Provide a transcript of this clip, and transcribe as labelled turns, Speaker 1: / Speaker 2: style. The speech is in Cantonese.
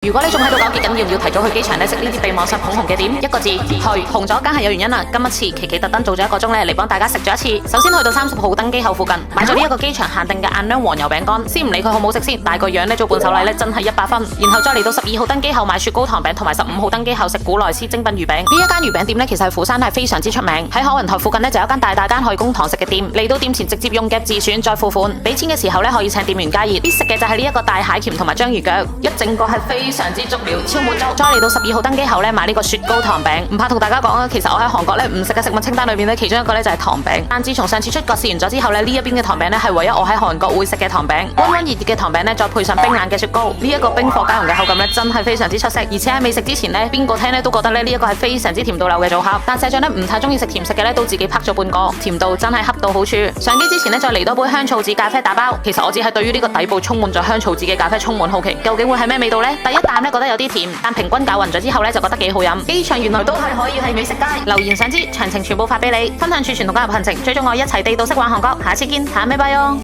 Speaker 1: 如果你仲喺度糾結緊要唔要提早去機場咧食呢啲被網上捧紅嘅點，一個字去，紅咗梗係有原因啦。今一次琪琪特登做咗1個鐘咧嚟幫大家食咗一次。首先去到30號登機口附近買咗呢一個機場限定嘅晏亮黃油餅乾，先唔理佢好唔好食先，但係個樣咧做伴手禮咧真係100分。然後再嚟到12號登機口買雪糕糖餅，同埋15號登機口食古萊斯精品魚餅。呢一間魚餅店咧其實係釜山係非常之出名，喺海雲台附近咧就有一間大間可以供堂食嘅店。嚟到店前直接用夾自選再付款，俾錢嘅時候咧可以請店員加熱。必食嘅就係呢一個大蟹鉗同埋章魚腳，一整個係非常之足料。超滿足。再嚟到12號登機口咧買呢個雪糕糖餅，唔怕同大家講啊，其實我喺韓國咧唔食嘅食物清單裏面咧，其中一個咧就係糖餅。但自從上次出國試完咗之後咧，呢一邊嘅糖餅咧係唯一我喺韓國會食嘅糖餅。溫溫熱熱嘅糖餅咧，再配上冰冷嘅雪糕，呢一個冰火加融嘅口感咧真係非常之出色。而且喺未食之前咧，邊個聽咧都覺得咧呢一個係非常之甜到漏嘅組合。但社長咧唔太中意食甜食嘅咧，都自己拍咗半個，甜度真係恰到好處。上機之前咧再嚟多杯香草籽咖啡打包。其實我只係對於呢個底部充滿咗香草籽嘅咖啡充滿好奇，究竟會係咩味道呢？第一啖咧覺得有啲甜，但平均攪勻咗之後咧就覺得幾好飲。機場原來都係可以係美食街，留言想知詳情全部發俾你。分享儲存同加入行程，追蹤我一齊地道式玩韓國，下次見，下咩拜喲。